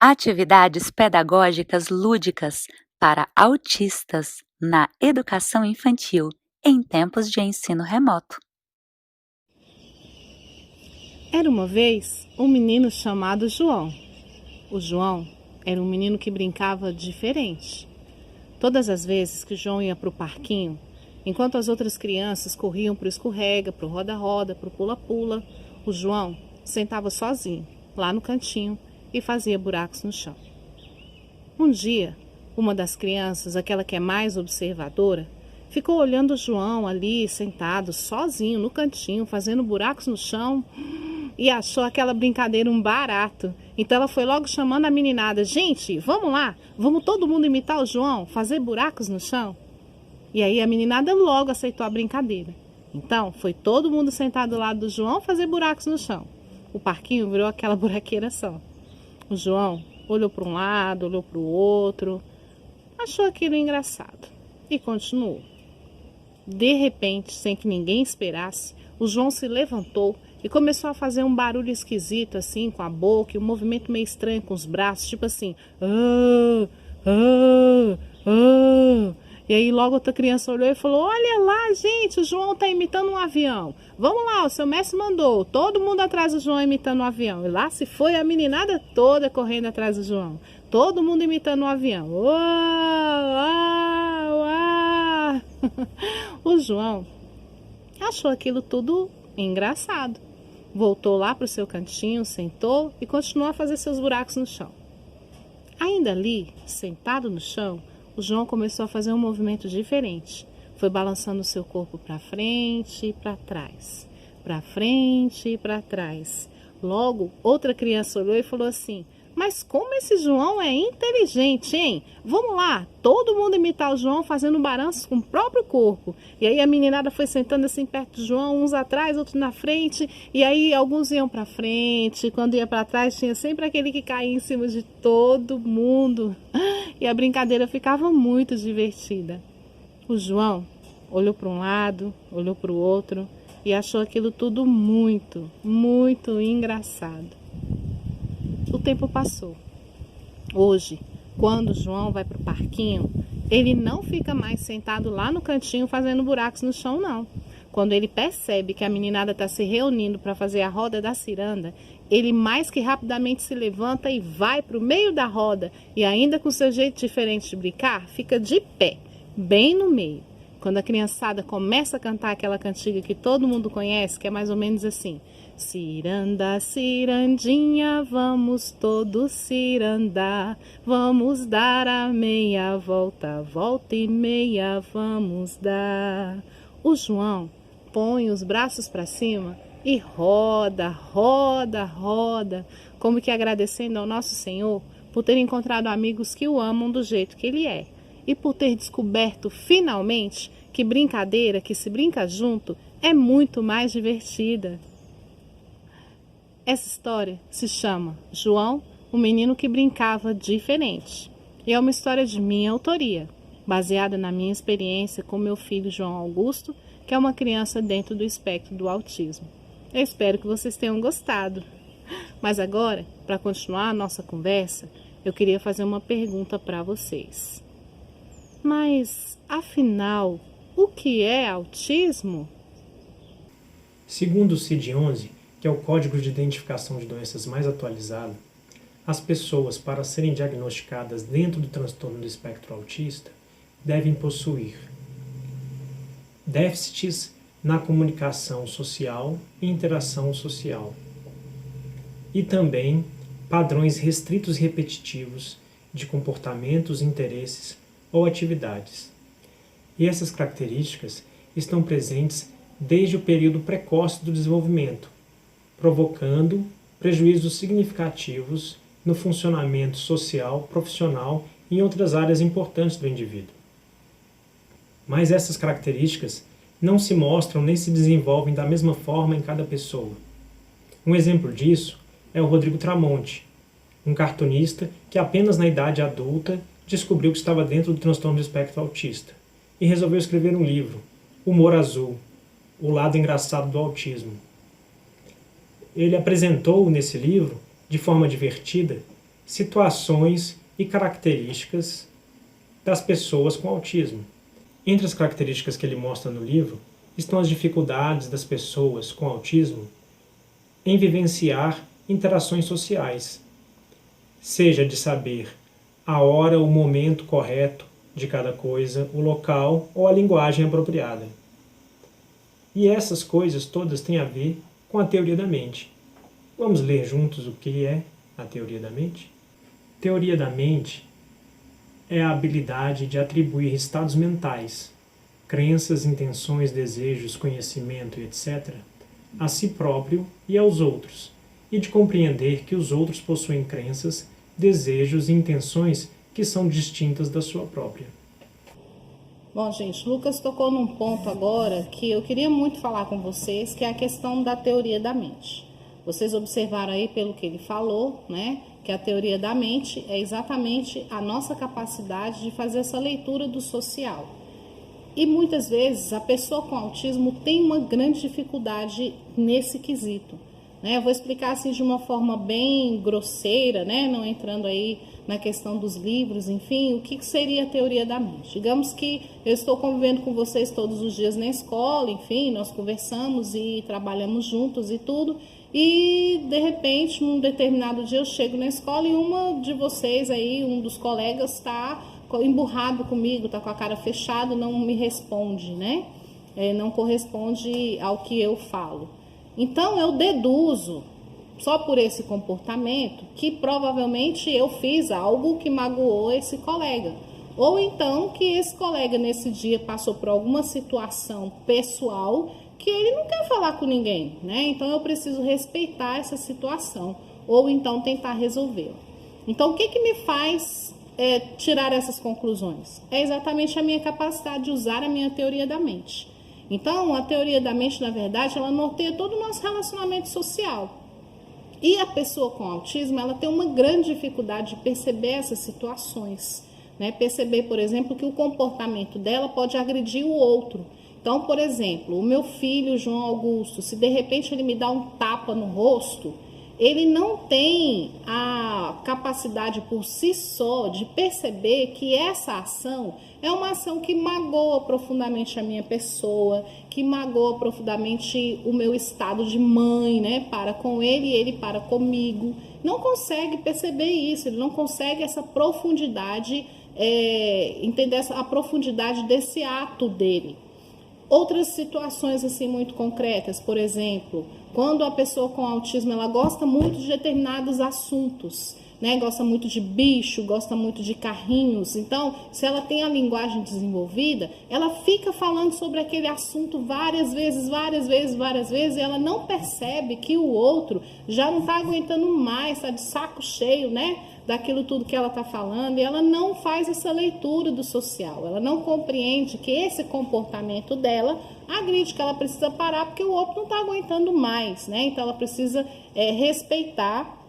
Atividades pedagógicas lúdicas para autistas na educação infantil em tempos de ensino remoto. Era uma vez um menino chamado João. O João era um menino que brincava diferente. Todas as vezes que João ia para o parquinho, enquanto as outras crianças corriam para o escorrega, para o roda-roda, para o pula-pula, o João sentava sozinho, lá no cantinho, e fazia buracos no chão. Um dia, uma das crianças, aquela que é mais observadora, ficou olhando o João ali, sentado, sozinho, no cantinho, fazendo buracos no chão, e achou aquela brincadeira um barato. Então ela foi logo chamando a meninada: gente, vamos lá, vamos todo mundo imitar o João, fazer buracos no chão? E aí a meninada logo aceitou a brincadeira. Então foi todo mundo sentado do lado do João fazer buracos no chão. O parquinho virou aquela buraqueira só. O João olhou para um lado, olhou para o outro, achou aquilo engraçado e continuou. De repente, sem que ninguém esperasse, o João se levantou e começou a fazer um barulho esquisito, assim, com a boca, e um movimento meio estranho com os braços, tipo assim: ah, ah, ah. E aí logo outra criança olhou e falou: olha lá, gente, o João está imitando um avião. Vamos lá, o seu mestre mandou, todo mundo atrás do João imitando um avião. E lá se foi a meninada toda correndo atrás do João, todo mundo imitando um avião. Uau, uau, uau. O João achou aquilo tudo engraçado. Voltou lá para o seu cantinho, sentou e continuou a fazer seus buracos no chão. Ainda ali, sentado no chão, o João começou a fazer um movimento diferente. Foi balançando o seu corpo para frente e para trás, para frente e para trás. Logo, outra criança olhou e falou assim: mas como esse João é inteligente, hein? Vamos lá, todo mundo imitar o João fazendo balanços com o próprio corpo. E aí a meninada foi sentando assim perto do João, uns atrás, outros na frente. E aí alguns iam para frente, quando ia para trás tinha sempre aquele que caía em cima de todo mundo. E a brincadeira ficava muito divertida. O João olhou para um lado, olhou para o outro e achou aquilo tudo muito, muito engraçado. O tempo passou. Hoje, quando o João vai para o parquinho, ele não fica mais sentado lá no cantinho fazendo buracos no chão, não. Quando ele percebe que a meninada está se reunindo para fazer a roda da ciranda, ele mais que rapidamente se levanta e vai para o meio da roda e, ainda com seu jeito diferente de brincar, fica de pé, bem no meio. Quando a criançada começa a cantar aquela cantiga que todo mundo conhece, que é mais ou menos assim: ciranda, cirandinha, vamos todos cirandar, vamos dar a meia volta, volta e meia vamos dar. O João põe os braços para cima e roda, roda, roda, como que agradecendo ao nosso Senhor por ter encontrado amigos que o amam do jeito que ele é e por ter descoberto finalmente que brincadeira que se brinca junto é muito mais divertida. Essa história se chama João, o menino que brincava diferente. E é uma história de minha autoria, baseada na minha experiência com meu filho João Augusto, que é uma criança dentro do espectro do autismo. Eu espero que vocês tenham gostado. Mas agora, para continuar a nossa conversa, eu queria fazer uma pergunta para vocês. Mas, afinal, o que é autismo? Segundo o CID-11, que é o Código de Identificação de Doenças mais atualizado, as pessoas, para serem diagnosticadas dentro do transtorno do espectro autista, devem possuir déficits na comunicação social e interação social, e também padrões restritos e repetitivos de comportamentos, interesses ou atividades. E essas características estão presentes desde o período precoce do desenvolvimento, provocando prejuízos significativos no funcionamento social, profissional e em outras áreas importantes do indivíduo. Mas essas características não se mostram nem se desenvolvem da mesma forma em cada pessoa. Um exemplo disso é o Rodrigo Tramonte, um cartunista que apenas na idade adulta descobriu que estava dentro do transtorno do espectro autista e resolveu escrever um livro, Humor Azul, o lado engraçado do autismo. Ele apresentou nesse livro, de forma divertida, situações e características das pessoas com autismo. Entre as características que ele mostra no livro estão as dificuldades das pessoas com autismo em vivenciar interações sociais, seja de saber a hora, o momento correto de cada coisa, o local ou a linguagem apropriada. E essas coisas todas têm a ver com a teoria da mente. Vamos ler juntos o que é a teoria da mente? Teoria da mente é a habilidade de atribuir estados mentais, crenças, intenções, desejos, conhecimento, etc., a si próprio e aos outros, e de compreender que os outros possuem crenças, desejos e intenções que são distintas da sua própria. Bom, gente, Lucas tocou num ponto agora que eu queria muito falar com vocês, que é a questão da teoria da mente. Vocês observaram aí pelo que ele falou, né, que a teoria da mente é exatamente a nossa capacidade de fazer essa leitura do social. E muitas vezes a pessoa com autismo tem uma grande dificuldade nesse quesito. Eu vou explicar assim de uma forma bem grosseira, né? Não entrando aí na questão dos livros, enfim, o que seria a teoria da mente. Digamos que eu estou convivendo com vocês todos os dias na escola, enfim, nós conversamos e trabalhamos juntos e tudo, e de repente, num determinado dia eu chego na escola e uma de vocês aí, um dos colegas está emburrado comigo, está com a cara fechada, não me responde, né? Não corresponde ao que eu falo. Então, eu deduzo, só por esse comportamento, que provavelmente eu fiz algo que magoou esse colega. Ou então, que esse colega nesse dia passou por alguma situação pessoal que ele não quer falar com ninguém, né? Então, eu preciso respeitar essa situação, ou então tentar resolvê-la. Então, o que me faz tirar essas conclusões? É exatamente a minha capacidade de usar a minha teoria da mente. Então, a teoria da mente, na verdade, ela norteia todo o nosso relacionamento social. E a pessoa com autismo, ela tem uma grande dificuldade de perceber essas situações, né? Perceber, por exemplo, que o comportamento dela pode agredir o outro. Então, por exemplo, o meu filho, João Augusto, se de repente ele me dá um tapa no rosto, ele não tem a capacidade por si só de perceber que essa ação é uma ação que magoa profundamente a minha pessoa, que magoa profundamente o meu estado de mãe, né? Para com ele e ele para comigo. Não consegue perceber isso, ele não consegue essa profundidade, entender a profundidade desse ato dele. Outras situações assim muito concretas, por exemplo, quando a pessoa com autismo ela gosta muito de determinados assuntos, né? Gosta muito de bicho, gosta muito de carrinhos. Então, se ela tem a linguagem desenvolvida, ela fica falando sobre aquele assunto várias vezes, e ela não percebe que o outro já não está aguentando mais, está de saco cheio, né? Daquilo tudo que ela está falando, e ela não faz essa leitura do social, ela não compreende que esse comportamento dela agride, que ela precisa parar porque o outro não está aguentando mais, né? Então ela precisa respeitar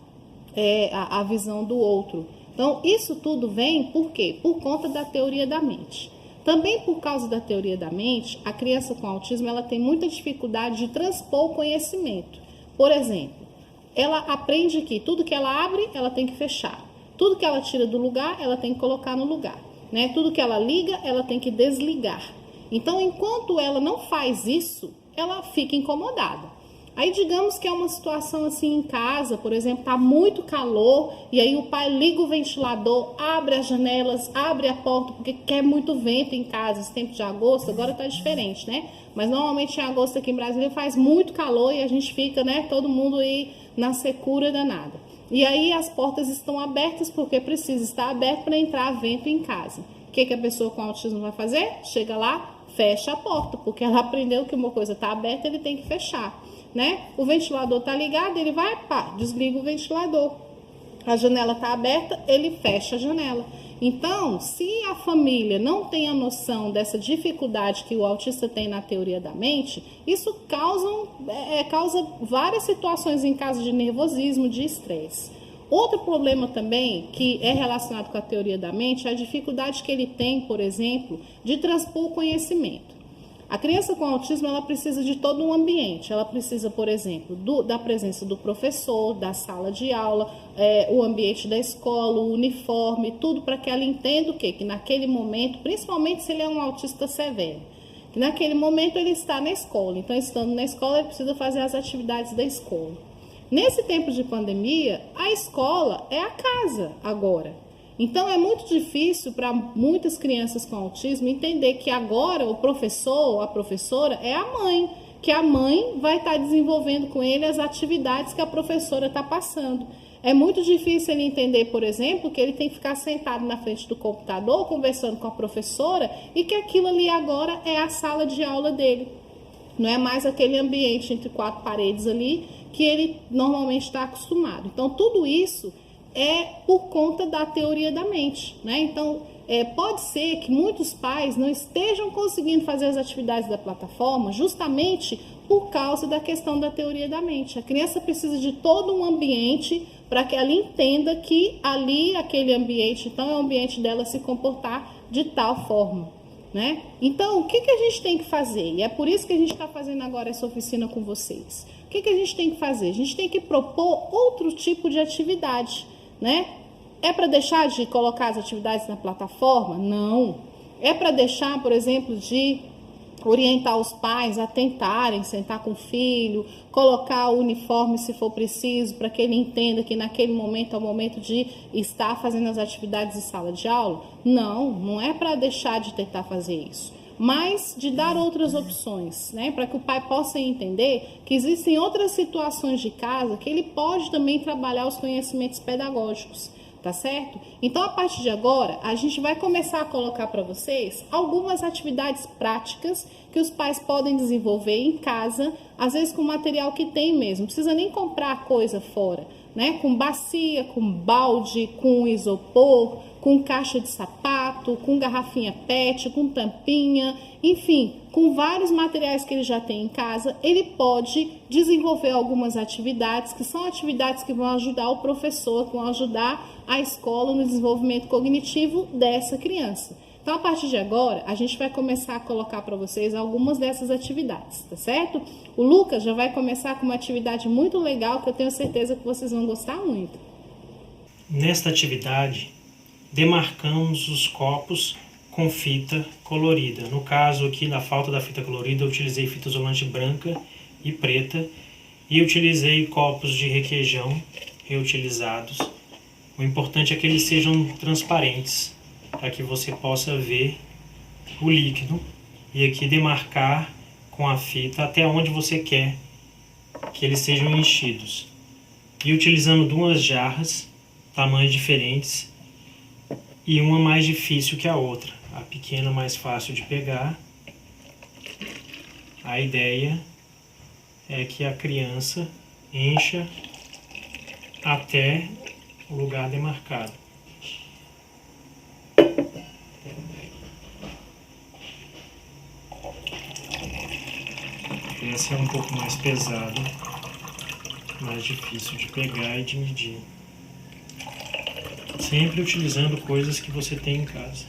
a visão do outro. Então isso tudo vem por quê? Por conta da teoria da mente. Também por causa da teoria da mente, a criança com autismo ela tem muita dificuldade de transpor o conhecimento. Por exemplo, ela aprende que tudo que ela abre, ela tem que fechar. Tudo que ela tira do lugar, ela tem que colocar no lugar, né? Tudo que ela liga, ela tem que desligar. Então, enquanto ela não faz isso, ela fica incomodada. Aí, digamos que é uma situação assim em casa, por exemplo, tá muito calor, e aí o pai liga o ventilador, abre as janelas, abre a porta, porque quer muito vento em casa. Esse tempo de agosto, agora tá diferente, né? Mas normalmente em agosto aqui em Brasília faz muito calor e a gente fica, né, todo mundo aí na secura danada. E aí as portas estão abertas porque precisa estar aberto para entrar vento em casa. O que a pessoa com autismo vai fazer? Chega lá, fecha a porta, porque ela aprendeu que uma coisa está aberta, ele tem que fechar, né? O ventilador está ligado, ele vai, desliga o ventilador. A janela está aberta, ele fecha a janela. Então, se a família não tem a noção dessa dificuldade que o autista tem na teoria da mente, isso causa várias situações em casa de nervosismo, de estresse. Outro problema também que é relacionado com a teoria da mente é a dificuldade que ele tem, por exemplo, de transpor o conhecimento. A criança com autismo, ela precisa de todo um ambiente. Ela precisa, por exemplo, da presença do professor, da sala de aula, o ambiente da escola, o uniforme, tudo para que ela entenda o quê? Que naquele momento, principalmente se ele é um autista severo, que naquele momento ele está na escola. Então, estando na escola, ele precisa fazer as atividades da escola. Nesse tempo de pandemia, a escola é a casa agora. Então, é muito difícil para muitas crianças com autismo entender que agora o professor ou a professora é a mãe, que a mãe vai estar desenvolvendo com ele as atividades que a professora está passando. É muito difícil ele entender, por exemplo, que ele tem que ficar sentado na frente do computador conversando com a professora e que aquilo ali agora é a sala de aula dele. Não é mais aquele ambiente entre quatro paredes ali que ele normalmente está acostumado. Então, tudo isso é por conta da teoria da mente, né? Então, pode ser que muitos pais não estejam conseguindo fazer as atividades da plataforma justamente por causa da questão da teoria da mente. A criança precisa de todo um ambiente para que ela entenda que ali, aquele ambiente, então, é o ambiente dela se comportar de tal forma, né? Então, o que a gente tem que fazer? E é por isso que a gente está fazendo agora essa oficina com vocês. O que a gente tem que fazer? A gente tem que propor outro tipo de atividade, né? É para deixar de colocar as atividades na plataforma? Não. É para deixar, por exemplo, de orientar os pais a tentarem sentar com o filho, colocar o uniforme se for preciso, para que ele entenda que naquele momento é o momento de estar fazendo as atividades de sala de aula? Não, não é para deixar de tentar fazer isso, mas de dar outras opções, né? Para que o pai possa entender que existem outras situações de casa que ele pode também trabalhar os conhecimentos pedagógicos. Tá certo? Então, a partir de agora, a gente vai começar a colocar para vocês algumas atividades práticas que os pais podem desenvolver em casa, às vezes com material que tem mesmo, não precisa nem comprar coisa fora, né? Com bacia, com balde, com isopor, com caixa de sapato, com garrafinha PET, com tampinha, enfim, com vários materiais que ele já tem em casa, ele pode desenvolver algumas atividades que são atividades que vão ajudar o professor, que vão ajudar a escola no desenvolvimento cognitivo dessa criança. Então, a partir de agora, a gente vai começar a colocar para vocês algumas dessas atividades, tá certo? O Lucas já vai começar com uma atividade muito legal que eu tenho certeza que vocês vão gostar muito. Nesta atividade, demarcamos os copos com fita colorida. No caso aqui, na falta da fita colorida, eu utilizei fita isolante branca e preta e utilizei copos de requeijão reutilizados. O importante é que eles sejam transparentes, para que você possa ver o líquido e aqui demarcar com a fita até onde você quer que eles sejam enchidos. E utilizando duas jarras, tamanhos diferentes, e uma mais difícil que a outra. A pequena mais fácil de pegar. A ideia é que a criança encha até o lugar demarcado. Essa é um pouco mais pesada, mais difícil de pegar e de medir. Sempre utilizando coisas que você tem em casa.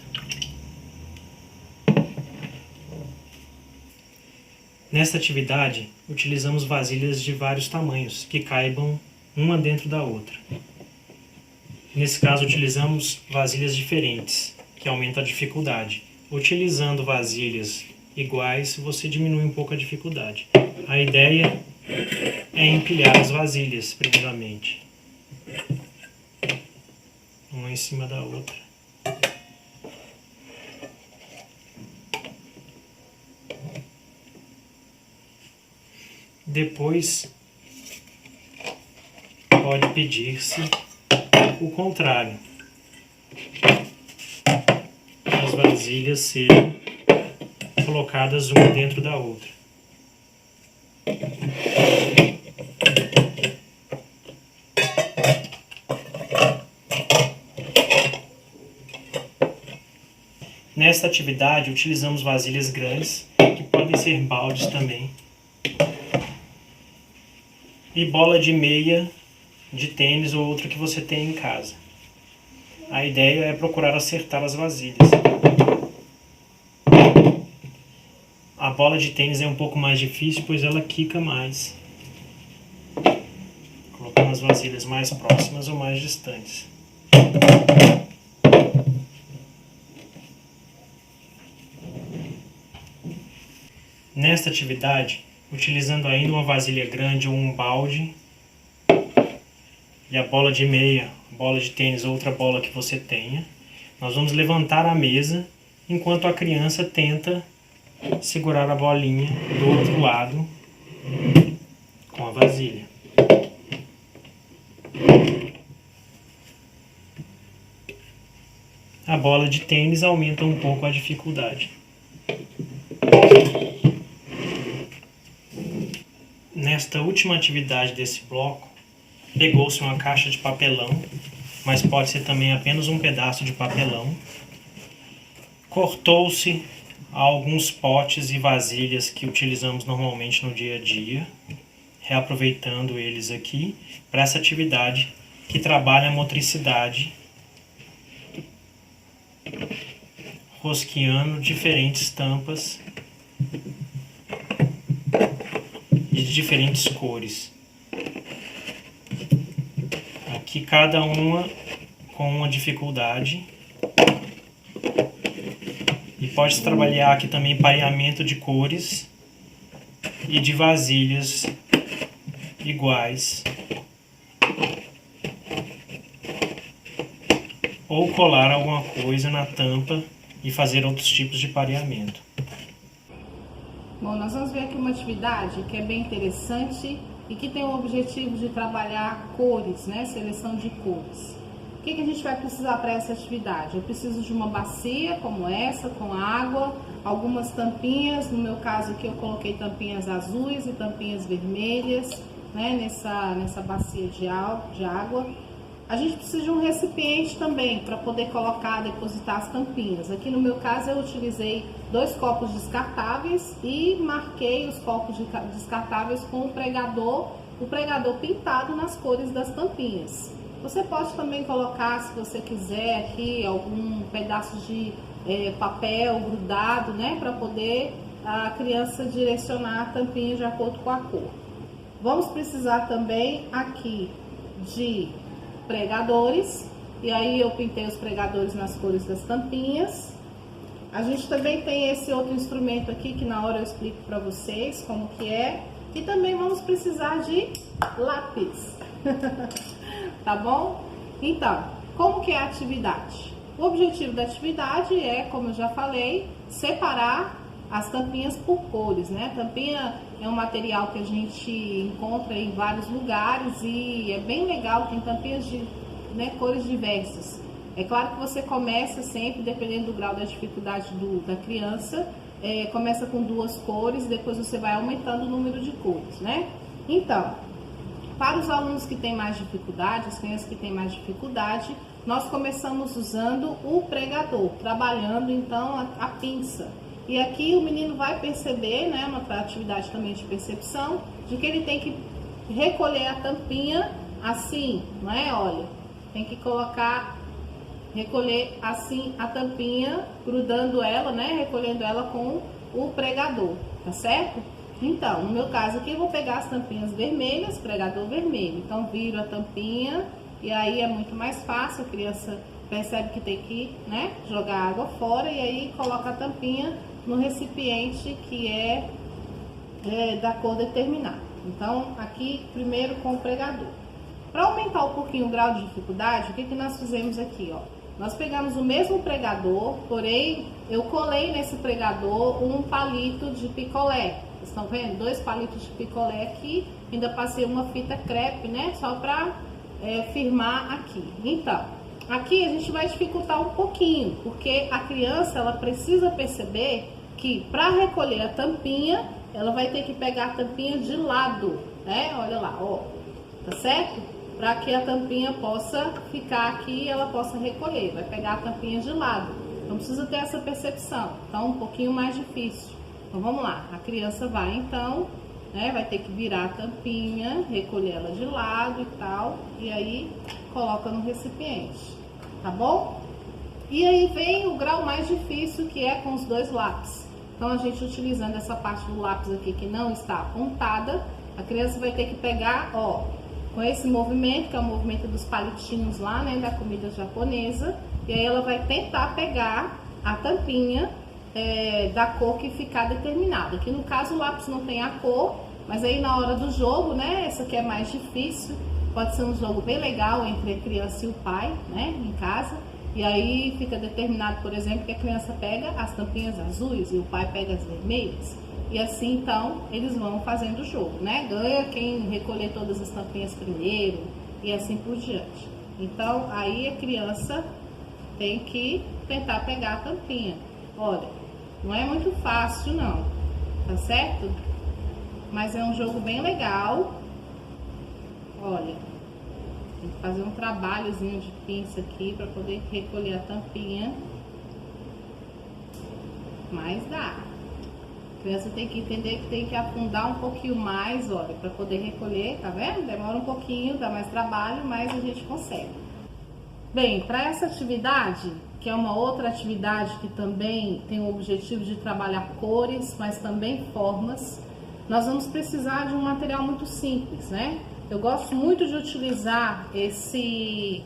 Nesta atividade, utilizamos vasilhas de vários tamanhos, que caibam uma dentro da outra. Nesse caso, utilizamos vasilhas diferentes, que aumenta a dificuldade. Utilizando vasilhas iguais, você diminui um pouco a dificuldade. A ideia é empilhar as vasilhas, primeiramente, uma em cima da outra. Depois, pode pedir-se o contrário. As vasilhas serem colocadas uma dentro da outra. Nesta atividade, utilizamos vasilhas grandes, que podem ser baldes também, e bola de meia, de tênis ou outra que você tem em casa. A ideia é procurar acertar as vasilhas. A bola de tênis é um pouco mais difícil, pois ela quica mais. Colocando as vasilhas mais próximas ou mais distantes. Nesta atividade, utilizando ainda uma vasilha grande ou um balde e a bola de meia, bola de tênis ou outra bola que você tenha, nós vamos levantar a mesa enquanto a criança tenta segurar a bolinha do outro lado com a vasilha. A bola de tênis aumenta um pouco a dificuldade. Nesta última atividade desse bloco, pegou-se uma caixa de papelão, mas pode ser também apenas um pedaço de papelão. Cortou-se alguns potes e vasilhas que utilizamos normalmente no dia a dia, reaproveitando eles aqui para essa atividade que trabalha a motricidade, rosqueando diferentes tampas e de diferentes cores. Aqui cada uma com uma dificuldade. E pode-se trabalhar aqui também pareamento de cores e de vasilhas iguais. Ou colar alguma coisa na tampa e fazer outros tipos de pareamento. Bom, nós vamos ver aqui uma atividade que é bem interessante e que tem o objetivo de trabalhar cores, né? Seleção de cores. O que a gente vai precisar para essa atividade? Eu preciso de uma bacia como essa, com água, algumas tampinhas, no meu caso aqui eu coloquei tampinhas azuis e tampinhas vermelhas, né? Nessa bacia de água. A gente precisa de um recipiente também para poder colocar, depositar as tampinhas. Aqui no meu caso eu utilizei 2 copos descartáveis e marquei os copos descartáveis com o pregador pintado nas cores das tampinhas. Você pode também colocar, se você quiser, aqui algum pedaço de papel grudado, né, para poder a criança direcionar a tampinha de acordo com a cor. Vamos precisar também aqui de pregadores, e aí eu pintei os pregadores nas cores das tampinhas. A gente também tem esse outro instrumento aqui que na hora eu explico para vocês como que é. E também vamos precisar de lápis. Tá bom? Então, como que é a atividade? O objetivo da atividade é, como eu já falei, separar as tampinhas por cores, né? Tampinha é um material que a gente encontra em vários lugares e é bem legal, tem tampinhas de cores diversas. É claro que você começa sempre, dependendo do grau da dificuldade da criança, começa com 2 cores, depois você vai aumentando o número de cores, né? Então, para os alunos que têm mais dificuldade, as crianças que têm mais dificuldade, nós começamos usando o pregador, trabalhando então a pinça. E aqui o menino vai perceber, né, uma atividade também de percepção, de que ele tem que recolher a tampinha assim, não é? Olha, tem que recolher assim a tampinha, grudando ela, né, recolhendo ela com o pregador, tá certo? Então, no meu caso aqui eu vou pegar as tampinhas vermelhas, pregador vermelho. Então, viro a tampinha e aí é muito mais fácil, a criança percebe que tem que, né, jogar água fora e aí coloca a tampinha no recipiente que é da cor determinada. Então, aqui primeiro com o pregador. Para aumentar um pouquinho o grau de dificuldade, o que nós fizemos aqui, ó? Nós pegamos o mesmo pregador, porém eu colei nesse pregador um palito de picolé. Vocês estão vendo? 2 palitos de picolé aqui, ainda passei uma fita crepe, né? Só para firmar aqui. Então, aqui a gente vai dificultar um pouquinho, porque a criança ela precisa perceber que para recolher a tampinha, ela vai ter que pegar a tampinha de lado, né? Olha lá, ó, tá certo? Para que a tampinha possa ficar aqui e ela possa recolher, vai pegar a tampinha de lado. Então precisa ter essa percepção, então um pouquinho mais difícil. Então vamos lá, a criança vai então, né, vai ter que virar a tampinha, recolher ela de lado e tal, e aí coloca no recipiente, tá bom? E aí vem o grau mais difícil, que é com os 2 lápis. Então, a gente utilizando essa parte do lápis aqui que não está apontada, a criança vai ter que pegar, ó, com esse movimento, que é o movimento dos palitinhos lá, né, da comida japonesa, e aí ela vai tentar pegar a tampinha da cor que ficar determinada. Aqui no caso o lápis não tem a cor, mas aí na hora do jogo, né, essa aqui é mais difícil, pode ser um jogo bem legal entre a criança e o pai, né, em casa. E aí fica determinado, por exemplo, que a criança pega as tampinhas azuis e o pai pega as vermelhas. E assim, então, eles vão fazendo o jogo, né? Ganha quem recolher todas as tampinhas primeiro e assim por diante. Então, aí a criança tem que tentar pegar a tampinha. Olha, não é muito fácil não, tá certo? Mas é um jogo bem legal. Olha, tem que fazer um trabalhozinho de pinça aqui para poder recolher a tampinha. Mas dá. A criança tem que entender que tem que afundar um pouquinho mais, olha, para poder recolher, tá vendo? Demora um pouquinho, dá mais trabalho, mas a gente consegue. Bem, para essa atividade, que é uma outra atividade que também tem o objetivo de trabalhar cores, mas também formas, nós vamos precisar de um material muito simples, né? Eu gosto muito de utilizar esse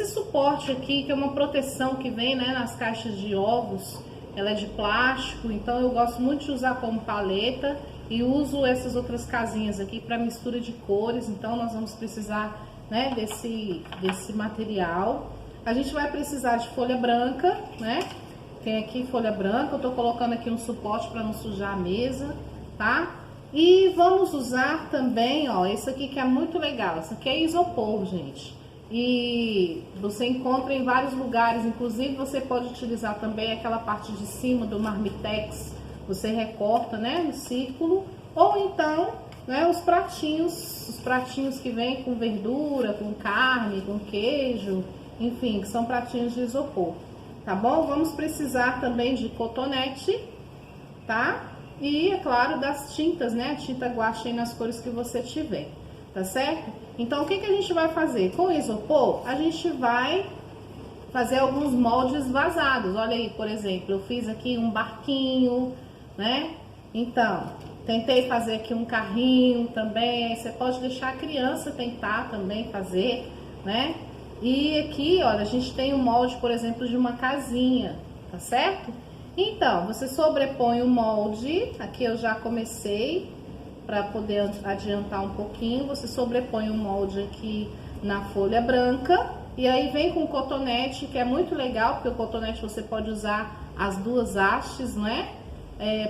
suporte aqui, que é uma proteção que vem, né, nas caixas de ovos. Ela é de plástico, então eu gosto muito de usar como paleta e uso essas outras casinhas aqui para mistura de cores. Então nós vamos precisar, né, desse material. A gente vai precisar de folha branca, né? Tem aqui folha branca, eu tô colocando aqui um suporte para não sujar a mesa, tá? E vamos usar também, ó, esse aqui que é muito legal. Esse aqui é isopor, gente. E você encontra em vários lugares, inclusive você pode utilizar também aquela parte de cima do marmitex, você recorta, né, no círculo, ou então, né, os pratinhos que vêm com verdura, com carne, com queijo, enfim, que são pratinhos de isopor, tá bom? Vamos precisar também de cotonete, tá? E, é claro, das tintas, né, a tinta guache aí nas cores que você tiver, tá certo? Então, o que a gente vai fazer? Com o isopor, a gente vai fazer alguns moldes vazados. Olha aí, por exemplo, eu fiz aqui um barquinho, né? Então, tentei fazer aqui um carrinho também. Você pode deixar a criança tentar também fazer, né? E aqui, olha, a gente tem um molde, por exemplo, de uma casinha, tá certo? Então, você sobrepõe o molde. Aqui eu já comecei. Para poder adiantar um pouquinho, você sobrepõe o molde aqui na folha branca e aí vem com o cotonete, que é muito legal, porque o cotonete você pode usar as duas hastes, né,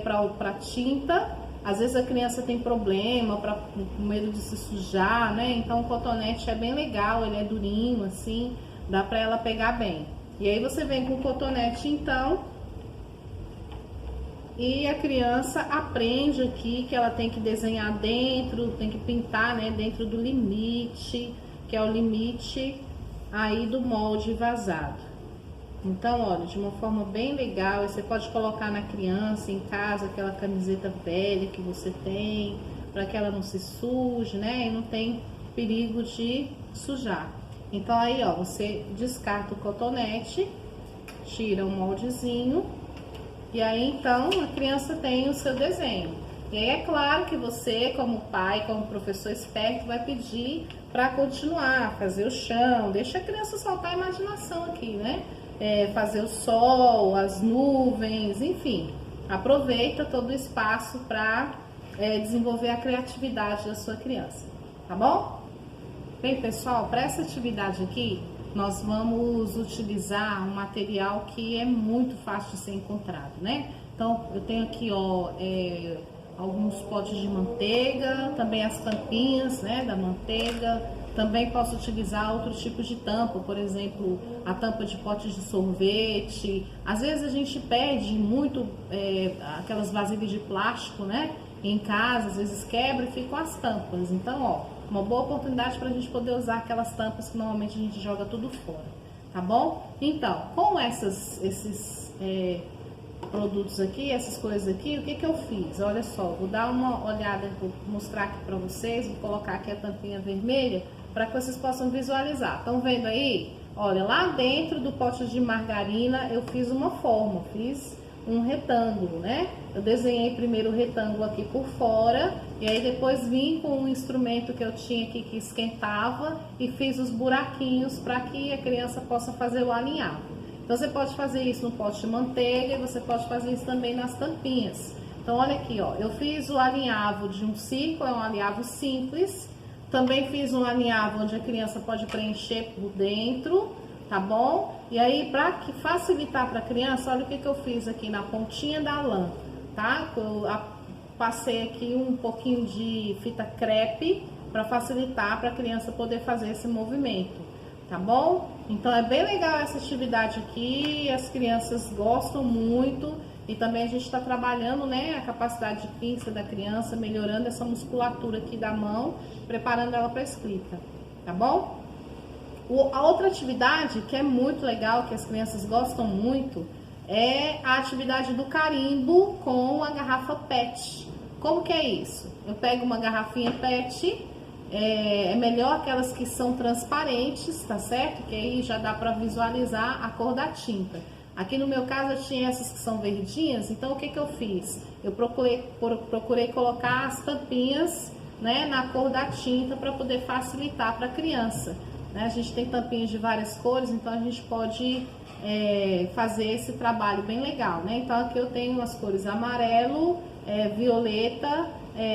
para tinta. Às vezes a criança tem problema, com medo de se sujar, né, então o cotonete é bem legal, ele é durinho assim, dá para ela pegar bem. E aí você vem com o cotonete então, e a criança aprende aqui que ela tem que desenhar dentro, tem que pintar, né, dentro do limite, que é o limite aí do molde vazado. Então, olha, de uma forma bem legal, você pode colocar na criança em casa aquela camiseta velha que você tem, para que ela não se suje, né, e não tem perigo de sujar. Então aí, ó, você descarta o cotonete, tira o moldezinho. E aí, então, a criança tem o seu desenho. E aí, é claro que você, como pai, como professor esperto, vai pedir para continuar, fazer o chão. Deixa a criança soltar a imaginação aqui, né? Fazer o sol, as nuvens, enfim. Aproveita todo o espaço para desenvolver a criatividade da sua criança, tá bom? Bem, pessoal, para essa atividade aqui, nós vamos utilizar um material que é muito fácil de ser encontrado, né? Então, eu tenho aqui, ó, alguns potes de manteiga, também as tampinhas, né, da manteiga. Também posso utilizar outros tipos de tampa, por exemplo, a tampa de potes de sorvete. Às vezes a gente perde muito aquelas vasilhas de plástico, né, em casa, às vezes quebra e ficam as tampas. Então, ó, uma boa oportunidade para a gente poder usar aquelas tampas que normalmente a gente joga tudo fora, tá bom? Então, com esses produtos aqui, essas coisas aqui, o que eu fiz? Olha só, vou dar uma olhada, vou mostrar aqui para vocês, vou colocar aqui a tampinha vermelha para que vocês possam visualizar. Estão vendo aí? Olha, lá dentro do pote de margarina eu fiz uma forma, fiz um retângulo, né? Eu desenhei primeiro o retângulo aqui por fora e aí depois vim com um instrumento que eu tinha aqui que esquentava e fiz os buraquinhos para que a criança possa fazer o alinhavo. Então você pode fazer isso no pote de manteiga e você pode fazer isso também nas tampinhas. Então olha aqui, ó, eu fiz o alinhavo de um círculo, é um alinhavo simples. Também fiz um alinhavo onde a criança pode preencher por dentro, tá bom? E aí, para facilitar para a criança, olha o que eu fiz aqui na pontinha da lã, tá? Eu passei aqui um pouquinho de fita crepe para facilitar para a criança poder fazer esse movimento, tá bom? Então é bem legal essa atividade aqui, as crianças gostam muito e também a gente está trabalhando, né, a capacidade de pinça da criança, melhorando essa musculatura aqui da mão, preparando ela para a escrita, tá bom? A outra atividade que é muito legal, que as crianças gostam muito, é a atividade do carimbo com a garrafa PET. Como que é isso? Eu pego uma garrafinha PET, é melhor aquelas que são transparentes, tá certo? Que aí já dá para visualizar a cor da tinta. Aqui no meu caso eu tinha essas que são verdinhas, então o que eu fiz? Eu procurei colocar as tampinhas, né, na cor da tinta para poder facilitar para a criança. A gente tem tampinhas de várias cores, então a gente pode fazer esse trabalho bem legal, né? Então aqui eu tenho as cores amarelo, violeta,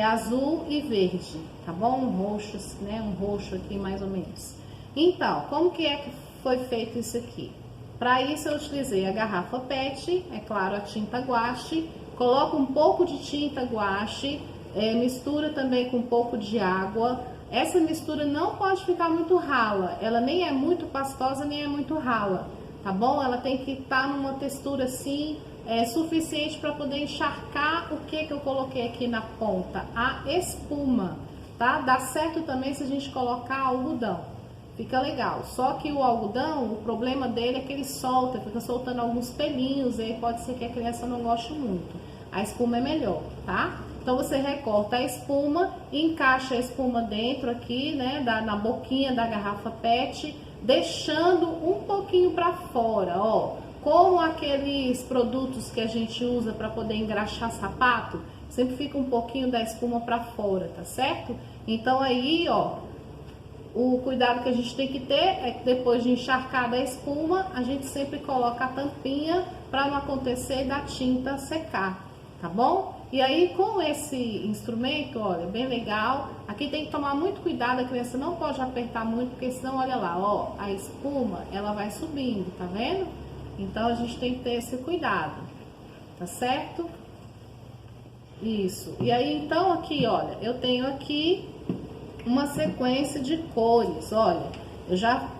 azul e verde, tá bom? Um roxo, né? Um roxo aqui mais ou menos. Então, como que é que foi feito isso aqui? Para isso eu utilizei a garrafa PET, é claro, a tinta guache, coloco um pouco de tinta guache, mistura também com um pouco de água. Essa mistura não pode ficar muito rala, ela nem é muito pastosa, nem é muito rala, tá bom? Ela tem que estar numa textura assim, suficiente para poder encharcar o que eu coloquei aqui na ponta, a espuma, tá? Dá certo também se a gente colocar algodão, fica legal. Só que o algodão, o problema dele é que ele solta, fica soltando alguns pelinhos, e aí pode ser que a criança não goste muito. A espuma é melhor, tá? Então você recorta a espuma, encaixa a espuma dentro aqui, né, na boquinha da garrafa PET, deixando um pouquinho para fora, ó. Como aqueles produtos que a gente usa para poder engraxar sapato, sempre fica um pouquinho da espuma para fora, tá certo? Então aí, ó, o cuidado que a gente tem que ter é que depois de encharcada a espuma, a gente sempre coloca a tampinha para não acontecer da tinta secar, tá bom? E aí com esse instrumento, olha, bem legal, aqui tem que tomar muito cuidado, a criança não pode apertar muito, porque senão, olha lá, ó, a espuma, ela vai subindo, tá vendo? Então a gente tem que ter esse cuidado, tá certo? Isso, e aí então aqui, olha, eu tenho aqui uma sequência de cores, olha, eu já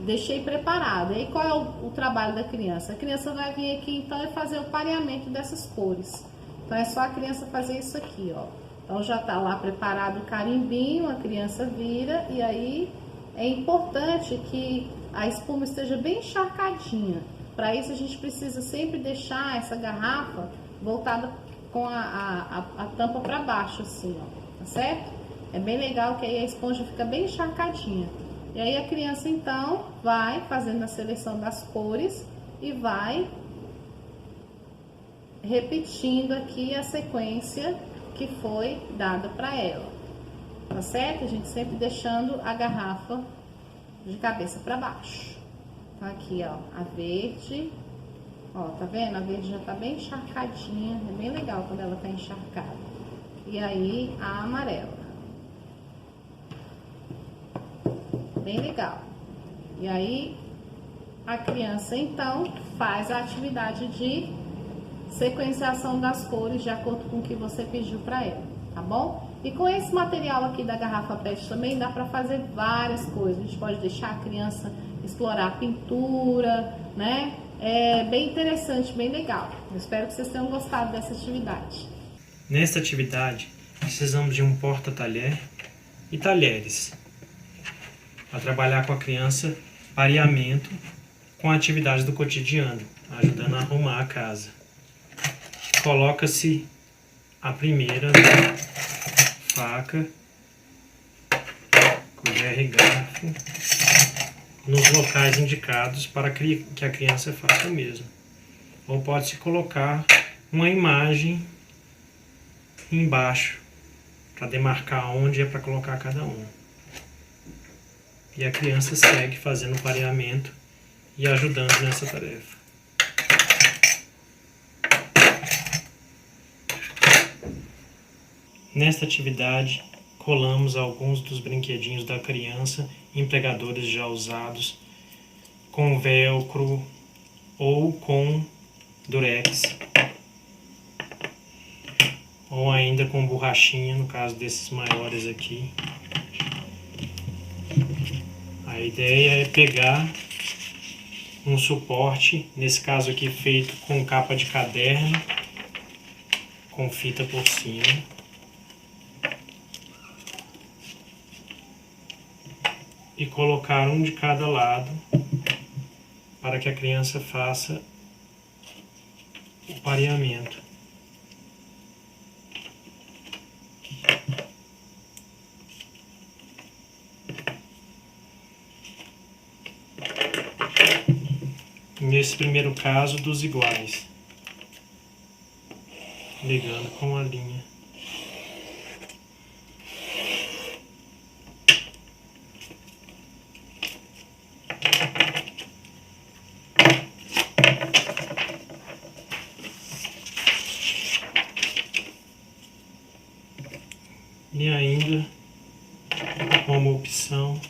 deixei preparado. E aí qual é o trabalho da criança? A criança vai vir aqui então e fazer o pareamento dessas cores. Então é só a criança fazer isso aqui, ó. Então já tá lá preparado o carimbinho, a criança vira e aí é importante que a espuma esteja bem encharcadinha. Para isso a gente precisa sempre deixar essa garrafa voltada com a tampa para baixo assim, ó, tá certo? É bem legal que aí a esponja fica bem encharcadinha. E aí a criança então vai fazendo a seleção das cores e vai repetindo aqui a sequência que foi dada para ela, tá certo? A gente sempre deixando a garrafa de cabeça para baixo. Então aqui, ó, a verde, ó, tá vendo? A verde já tá bem encharcadinha, é bem legal quando ela tá encharcada. E aí a amarela, bem legal. E aí a criança então faz a atividade de sequenciação das cores de acordo com o que você pediu para ela, tá bom? E com esse material aqui da garrafa PET também dá para fazer várias coisas. A gente pode deixar a criança explorar a pintura, né? É bem interessante, bem legal. Eu espero que vocês tenham gostado dessa atividade. Nesta atividade, precisamos de um porta-talher e talheres para trabalhar com a criança pareamento com a atividade do cotidiano, ajudando a arrumar a casa. Coloca-se a primeira faca, colher e garfo nos locais indicados para que a criança faça o mesmo. ou pode-se colocar uma imagem embaixo para demarcar onde é para colocar cada um. E a criança segue fazendo o pareamento e ajudando nessa tarefa. Nesta atividade, colamos alguns dos brinquedinhos da criança em pregadores já usados, com velcro ou com durex, ou ainda com borrachinha, no caso desses maiores aqui. A ideia é pegar um suporte, nesse caso aqui feito com capa de caderno, com fita por cima, e colocar um de cada lado para que a criança faça o pareamento. Nesse primeiro caso, dos iguais, ligando com a linha. E ainda, como opção,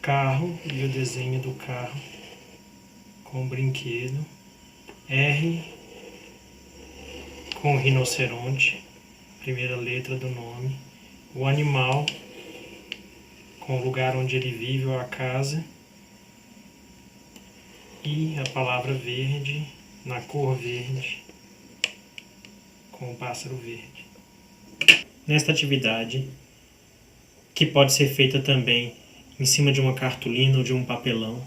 carro e o desenho do carro com brinquedo, R com rinoceronte, primeira letra do nome, o animal com o lugar onde ele vive ou a casa, e a palavra verde na cor verde com o pássaro verde. Nesta atividade, que pode ser feita também em cima de uma cartolina ou de um papelão,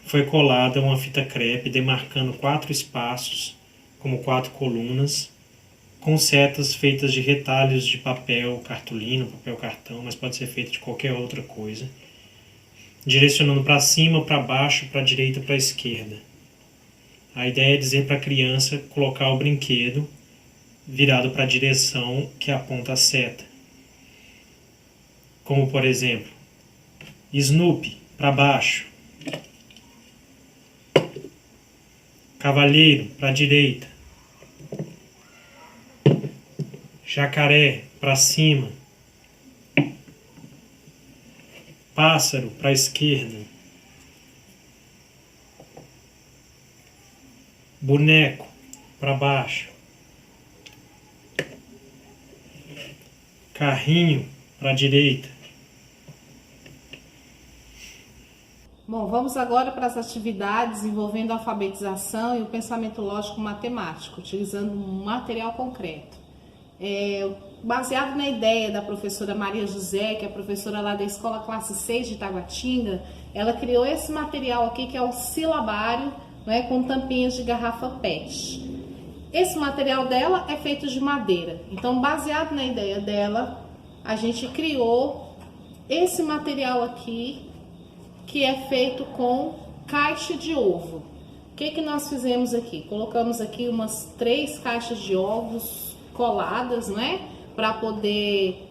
foi colada uma fita crepe demarcando 4 espaços, como 4 colunas, com setas feitas de retalhos de papel cartolina, papel cartão, mas pode ser feito de qualquer outra coisa, direcionando para cima, para baixo, para a direita, para a esquerda. A ideia é dizer para a criança colocar o brinquedo virado para a direção que aponta a seta. Como, por exemplo, Snoopy, para baixo. Cavalheiro, para a direita. Jacaré, para cima. Pássaro, para a esquerda. Boneco, para baixo. Carrinho, para a direita. Bom, vamos agora para as atividades envolvendo a alfabetização e o pensamento lógico matemático, utilizando um material concreto. Baseado na ideia da professora Maria José, que é a professora lá da Escola Classe 6 de Taguatinga, ela criou esse material aqui, que é o silabário, né, com tampinhas de garrafa PET. Esse material dela é feito de madeira. Então, baseado na ideia dela, a gente criou esse material aqui, que é feito com caixa de ovo. O que nós fizemos aqui? Colocamos aqui umas 3 caixas de ovos coladas, né? Para poder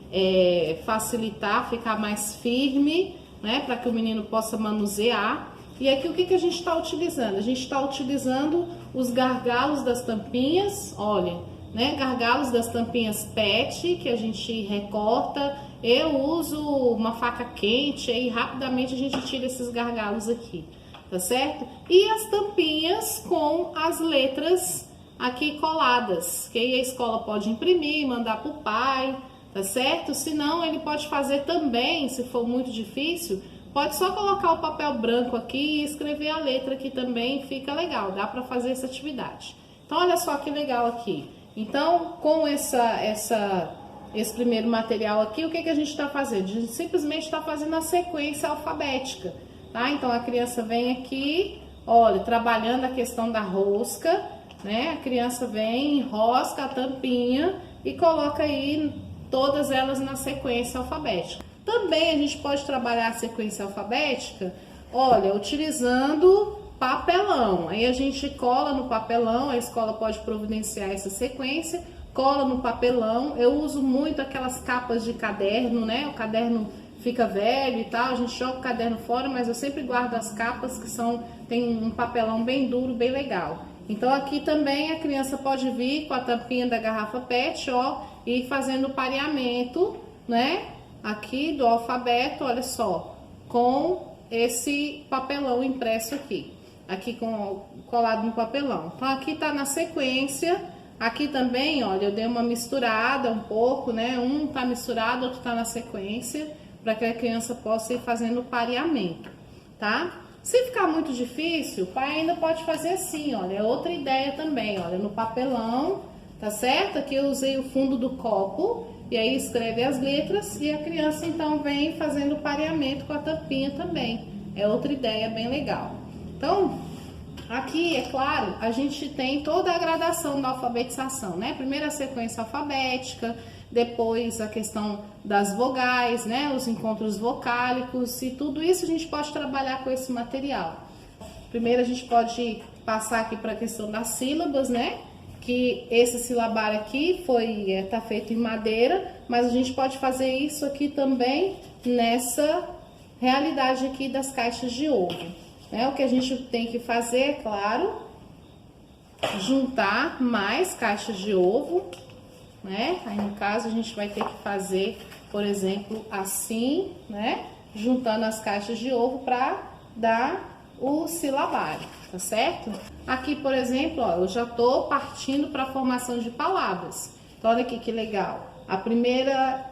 facilitar, ficar mais firme, né? Para que o menino possa manusear. E aqui o que a gente está utilizando? A gente está utilizando os gargalos das tampinhas, olha, né? Gargalos das tampinhas PET, que a gente recorta. Eu uso uma faca quente e rapidamente a gente tira esses gargalos aqui, tá certo? E as tampinhas com as letras aqui coladas, que aí a escola pode imprimir, mandar pro pai, tá certo? Se não, ele pode fazer também, se for muito difícil, pode só colocar o papel branco aqui e escrever a letra, que também fica legal, dá para fazer essa atividade. Então, olha só que legal aqui. Então, com esse primeiro material aqui, o que a gente está fazendo? A gente simplesmente está fazendo a sequência alfabética, tá? Então, a criança vem aqui, olha, trabalhando a questão da rosca, né? A criança vem, enrosca a tampinha e coloca aí todas elas na sequência alfabética. Também a gente pode trabalhar a sequência alfabética, olha, utilizando papelão. Aí a gente cola no papelão, a escola pode providenciar essa sequência, cola no papelão. Eu uso muito aquelas capas de caderno, né? O caderno fica velho e tal, a gente joga o caderno fora, mas eu sempre guardo as capas que tem um papelão bem duro, bem legal. Então aqui também a criança pode vir com a tampinha da garrafa PET, ó, e ir fazendo o pareamento, né? Aqui do alfabeto, olha só, com esse papelão impresso aqui colado no papelão. Então aqui tá na sequência, aqui também, olha, eu dei uma misturada um pouco, né? Um tá misturado, outro tá na sequência, para que a criança possa ir fazendo o pareamento, tá? Se ficar muito difícil, o pai ainda pode fazer assim, olha, é outra ideia também, olha, no papelão, tá certo? Aqui eu usei o fundo do copo, e aí escreve as letras, e a criança então vem fazendo o pareamento com a tampinha também. É outra ideia bem legal. Então, aqui, é claro, a gente tem toda a gradação da alfabetização, né? Primeiro a sequência alfabética, depois a questão das vogais, né? Os encontros vocálicos, e tudo isso a gente pode trabalhar com esse material. Primeiro a gente pode passar aqui para a questão das sílabas, né? Que esse silabário aqui tá feito em madeira, mas a gente pode fazer isso aqui também nessa realidade aqui das caixas de ovo, né? O que a gente tem que fazer, é claro, juntar mais caixas de ovo, né? Aí no caso a gente vai ter que fazer, por exemplo, assim, né? Juntando as caixas de ovo para dar o silabário, tá certo? Aqui, por exemplo, ó, eu já tô partindo para a formação de palavras. Então, olha aqui que legal. A primeira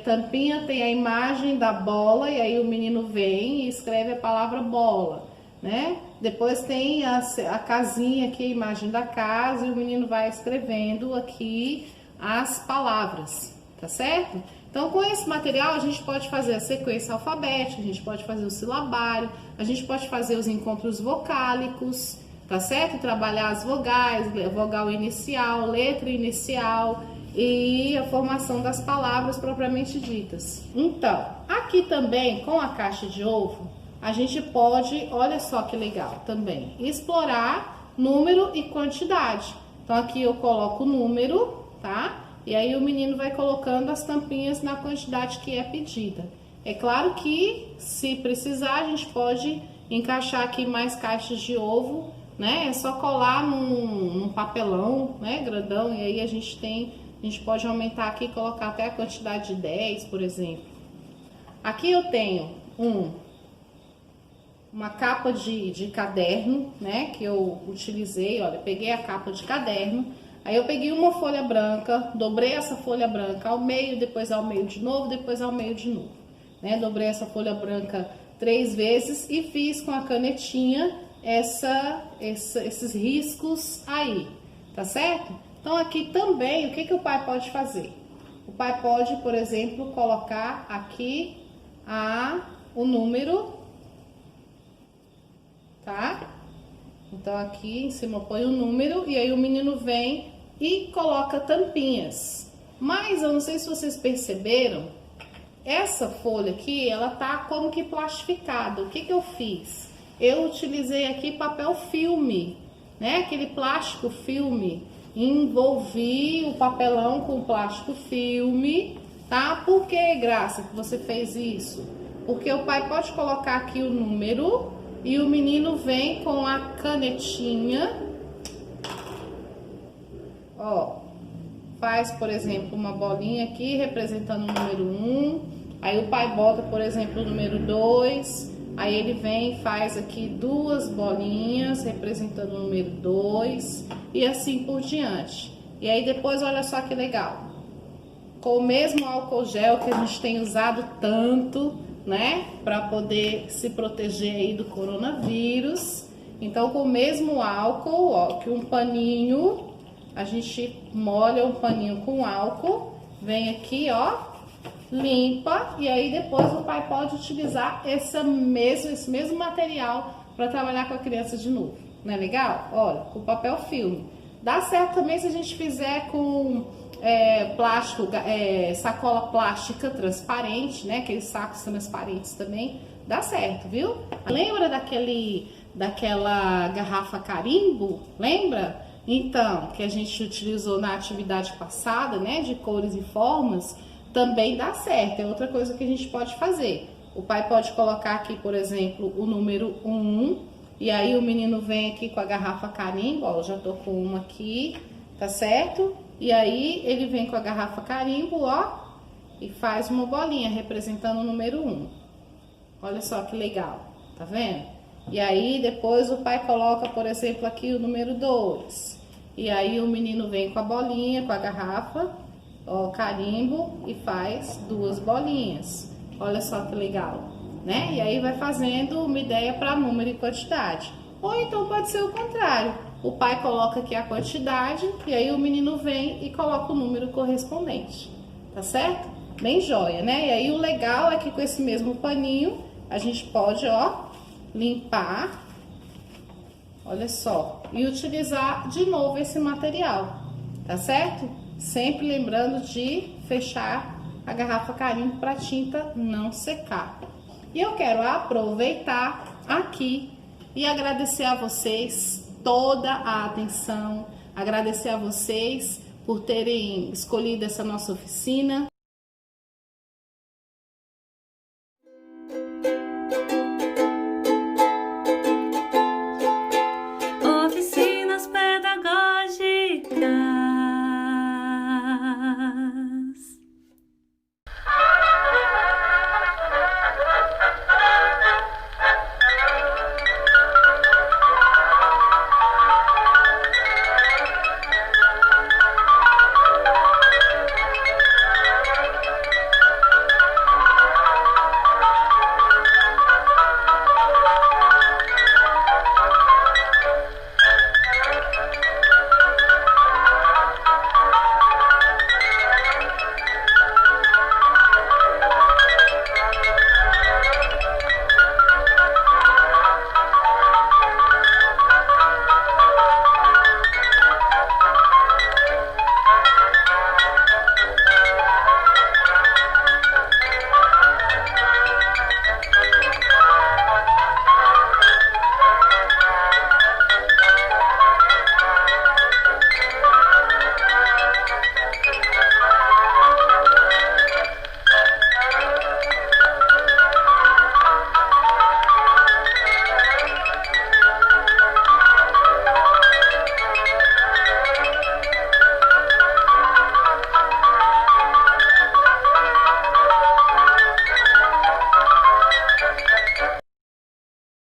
tampinha tem a imagem da bola, e aí o menino vem e escreve a palavra bola, né? Depois tem a casinha aqui, a imagem da casa, e o menino vai escrevendo aqui as palavras, tá certo? Então, com esse material, a gente pode fazer a sequência alfabética, a gente pode fazer o silabário, a gente pode fazer os encontros vocálicos, tá certo? Trabalhar as vogais, vogal inicial, letra inicial e a formação das palavras propriamente ditas. Então, aqui também, com a caixa de ovo, a gente pode, olha só que legal também, explorar número e quantidade. Então, aqui eu coloco o número, tá? E aí o menino vai colocando as tampinhas na quantidade que é pedida. É claro que, se precisar, a gente pode encaixar aqui mais caixas de ovo, né? É só colar num papelão, né, grandão, e aí a gente pode aumentar aqui e colocar até a quantidade de 10, por exemplo. Aqui eu tenho uma capa de caderno, né, que eu utilizei, olha, peguei a capa de caderno. Aí eu peguei uma folha branca, dobrei essa folha branca ao meio, depois ao meio de novo, depois ao meio de novo, né? Dobrei essa folha branca 3 vezes e fiz com a canetinha esses riscos aí, tá certo? Então aqui também, o que o pai pode fazer? O pai pode, por exemplo, colocar aqui o número, tá? Então aqui em cima põe o número e aí o menino vem e coloca tampinhas. Mas eu não sei se vocês perceberam, essa folha aqui, ela tá como que plastificada. O que eu fiz? Eu utilizei aqui papel filme, né? Aquele plástico filme. Envolvi o papelão com plástico filme, tá? Por que, Graça, que você fez isso? Porque o pai pode colocar aqui o número e o menino vem com a canetinha, ó, faz, por exemplo, uma bolinha aqui representando o número 1, aí o pai bota, por exemplo, o número 2, aí ele vem e faz aqui 2 bolinhas representando o número 2 e assim por diante. E aí depois, olha só que legal, com o mesmo álcool gel que a gente tem usado tanto, né, para poder se proteger aí do coronavírus. Então, com o mesmo álcool, ó, que um paninho, a gente molha o paninho com álcool, vem aqui, ó, limpa, e aí depois o pai pode utilizar esse mesmo material para trabalhar com a criança de novo. Não é legal? Olha, com papel filme. Dá certo também se a gente fizer com plástico, sacola plástica transparente, né? Aqueles sacos transparentes também, dá certo, viu? Lembra daquela garrafa carimbo? Lembra? Então, que a gente utilizou na atividade passada, né? De cores e formas, também dá certo. É outra coisa que a gente pode fazer. O pai pode colocar aqui, por exemplo, o número 1, e aí o menino vem aqui com a garrafa carimbo, ó, eu já tô com uma aqui, tá certo? E aí ele vem com a garrafa carimbo, ó, e faz uma bolinha representando o número 1. Olha só que legal, tá vendo? E aí depois o pai coloca, por exemplo, aqui o número 2. E aí o menino vem com a bolinha, com a garrafa, ó, carimbo, e faz 2 bolinhas. Olha só que legal, né? E aí vai fazendo uma ideia para número e quantidade. Ou então pode ser o contrário. O pai coloca aqui a quantidade e aí o menino vem e coloca o número correspondente, tá certo? Bem joia, né? E aí o legal é que com esse mesmo paninho a gente pode, ó, limpar, olha só, e utilizar de novo esse material, tá certo? Sempre lembrando de fechar a garrafa carimbo para a tinta não secar. E eu quero aproveitar aqui e agradecer a vocês toda a atenção, agradecer a vocês por terem escolhido essa nossa oficina.